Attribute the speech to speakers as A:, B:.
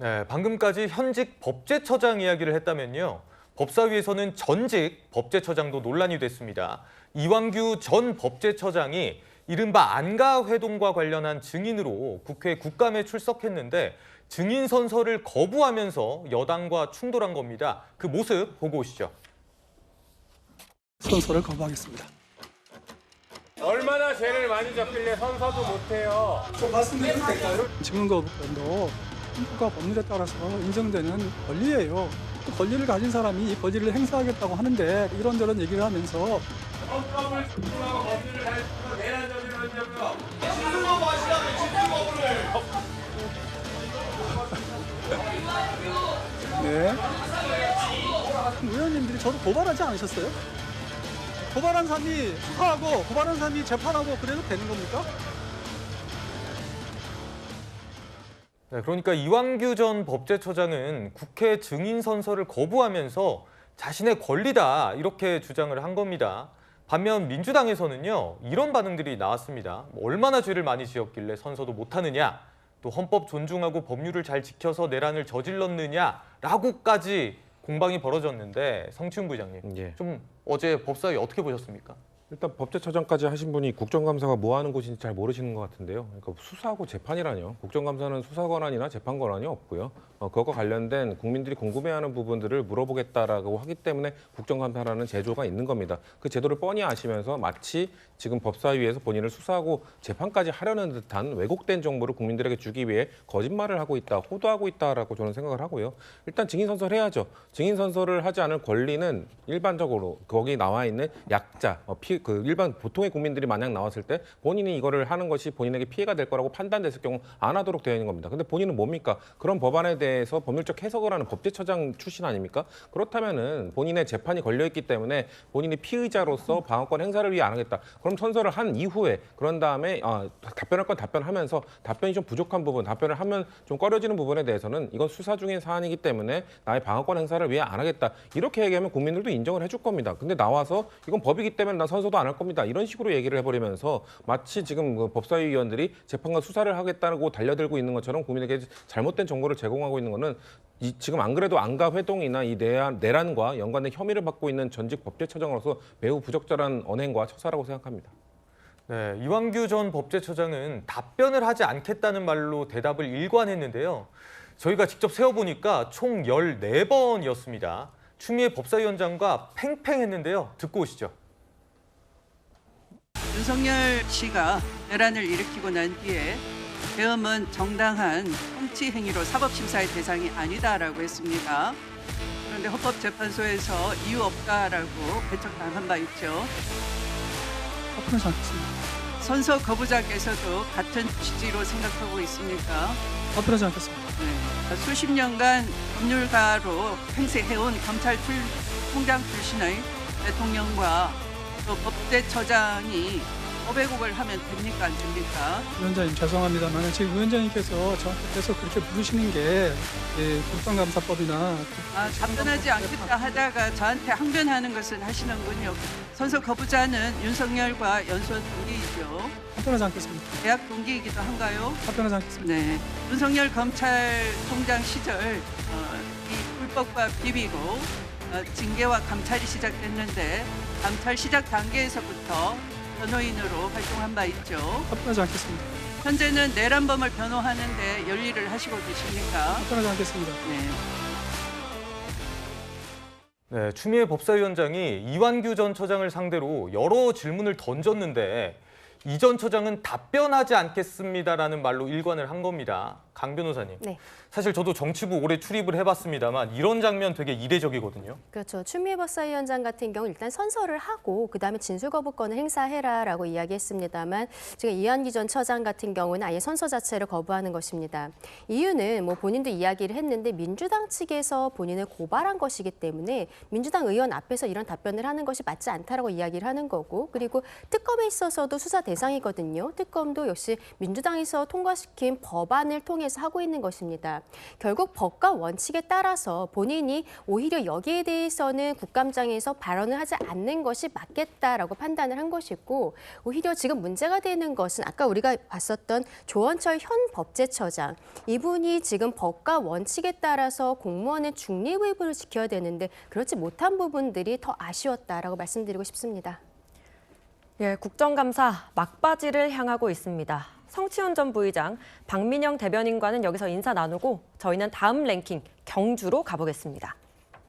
A: 네, 방금까지 현직 법제처장 이야기를 했다면요. 법사위에서는 전직 법제처장도 논란이 됐습니다. 이완규 전 법제처장이 이른바 안가회동과 관련한 증인으로 국회 국감에 출석했는데 증인 선서를 거부하면서 여당과 충돌한 겁니다. 그 모습 보고 오시죠.
B: 선서를 거부하겠습니다.
C: 얼마나 죄를 많이 졌길래 선서도 못해요.
B: 좀 말씀드려도 될까요? 증언거부권도 헌법과 법률에 따라서 인정되는 권리예요. 그 권리를 가진 사람이 이 권리를 행사하겠다고 하는데 이런저런 얘기를 하면서
C: 헌법을 존중하고 법률을 잘 지키고 내란 저지를 한다고요.
B: 네. 의원님들이 저도 고발하지 않으셨어요? 고발한 사람이 수사하고 고발한 사람이 재판하고 그래도 되는 겁니까?
A: 네, 그러니까 이완규 전 법제처장은 국회 증인 선서를 거부하면서 자신의 권리다 이렇게 주장을 한 겁니다. 반면 민주당에서는요 이런 반응들이 나왔습니다. 얼마나 죄를 많이 지었길래 선서도 못하느냐, 또 헌법 존중하고 법률을 잘 지켜서 내란을 저질렀느냐라고까지 공방이 벌어졌는데 성춘 부장님,
D: 예.
A: 좀 어제 법사위 어떻게 보셨습니까?
D: 일단 법제처장까지 하신 분이 국정감사가 뭐 하는 곳인지 잘 모르시는 것 같은데요. 그러니까 수사하고 재판이라뇨. 국정감사는 수사 권한이나 재판 권한이 없고요. 그것과 관련된 국민들이 궁금해하는 부분들을 물어보겠다라고 하기 때문에 국정감사라는 제도가 있는 겁니다. 그 제도를 뻔히 아시면서 마치 지금 법사위에서 본인을 수사하고 재판까지 하려는 듯한 왜곡된 정보를 국민들에게 주기 위해 거짓말을 하고 있다, 호도하고 있다라고 저는 생각을 하고요. 일단 증인 선서를 해야죠. 증인 선서를 하지 않을 권리는 일반적으로 거기 나와 있는 약자, 일반 보통의 국민들이 만약 나왔을 때 본인이 이거를 하는 것이 본인에게 피해가 될 거라고 판단됐을 경우 안 하도록 되어 있는 겁니다. 근데 본인은 뭡니까? 그런 법안에 대해서 법률적 해석을 하는 법제처장 출신 아닙니까? 그렇다면은 본인의 재판이 걸려 있기 때문에 본인이 피의자로서 방어권 행사를 위해 안 하겠다. 그럼 선서를 한 이후에 그런 다음에 답변할 건 답변하면서 답변이 좀 부족한 부분, 답변을 하면 좀 꺼려지는 부분에 대해서는 이건 수사 중인 사안이기 때문에 나의 방어권 행사를 위해 안 하겠다. 이렇게 얘기하면 국민들도 인정을 해줄 겁니다. 근데 나와서 이건 법이기 때문에 난 선서도 안 할 겁니다. 이런 식으로 얘기를 해버리면서 마치 지금 그 법사위 위원들이 재판과 수사를 하겠다고 달려들고 있는 것처럼 국민에게 잘못된 정보를 제공하고 있는 거는 지금 안 그래도 안가 회동이나 이 내란과 연관된 혐의를 받고 있는 전직 법제처장으로서 매우 부적절한 언행과 처사라고 생각합니다.
A: 네, 이완규 전 법제처장은 답변을 하지 않겠다는 말로 대답을 일관했는데요. 저희가 직접 세어보니까 총 14번이었습니다. 추미애 법사위원장과 팽팽했는데요. 듣고 오시죠.
E: 윤석열 씨가 내란을 일으키고 난 뒤에 계엄은 정당한 통치 행위로 사법심사의 대상이 아니다라고 했습니다. 그런데 헌법재판소에서 이유 없다라고 배척당한 바 있죠.
B: 답변하지 않겠습니다.
E: 선서 거부자께서도 같은 취지로 생각하고 있습니까?
B: 답변하지 않겠습니다.
E: 네. 수십 년간 법률가로 행세해온 검찰총장 출신의 대통령과 또 법제처장이 법왜곡을 하면 됩니까, 안 됩니까?
B: 위원장님 죄송합니다만 지금 위원장님께서 저한테 계속 그렇게 부르시는 게 국정감사법이나
E: 답변하지 않겠다 하다가 저한테 항변하는 것을 하시는군요. 선서 거부자는 윤석열과 연수원 동기이죠.
B: 답변하지 않겠습니다.
E: 대학 동기이기도 한가요?
B: 답변하지 않겠습니다.
E: 네. 윤석열 검찰총장 시절 이 불법과 비비로 징계와 감찰이 시작됐는데 감찰 시작 단계에서부터 변호인으로 활동한 바 있죠.
B: 답변하지 않겠습니다.
E: 현재는 내란범을 변호하는데 열일을 하시고 계십니까?
B: 답변하지 않겠습니다.
E: 네.
A: 네, 추미애 법사위원장이 이완규 전 처장을 상대로 여러 질문을 던졌는데 이 전 처장은 답변하지 않겠습니다라는 말로 일관을 한 겁니다. 강 변호사님.
F: 네.
A: 사실 저도 정치부 오래 출입을 해봤습니다만 이런 장면 되게 이례적이거든요.
F: 그렇죠. 추미애 법사위원장 같은 경우 일단 선서를 하고 그다음에 진술거부권을 행사해라라고 이야기했습니다만 지금 이완기 전 처장 같은 경우는 아예 선서 자체를 거부하는 것입니다. 이유는 뭐 본인도 이야기를 했는데 민주당 측에서 본인을 고발한 것이기 때문에 민주당 의원 앞에서 이런 답변을 하는 것이 맞지 않다라고 이야기를 하는 거고, 그리고 특검에 있어서도 수사 대상이거든요. 특검도 역시 민주당에서 통과시킨 법안을 통해 통해서 하고 있는 것입니다. 결국 법과 원칙에 따라서 본인이 오히려 여기에 대해서는 국감장에서 발언을 하지 않는 것이 맞겠다라고 판단을 한 것이고, 오히려 지금 문제가 되는 것은 아까 우리가 봤었던 조원철 현 법제처장, 이분이 지금 법과 원칙에 따라서 공무원의 중립 의무를 지켜야 되는데 그렇지 못한 부분들이 더 아쉬웠다라고 말씀드리고 싶습니다.
G: 예, 국정감사 막바지를 향하고 있습니다. 성치훈 전 부의장, 박민영 대변인과는 여기서 인사 나누고 저희는 다음 랭킹 경주로 가보겠습니다.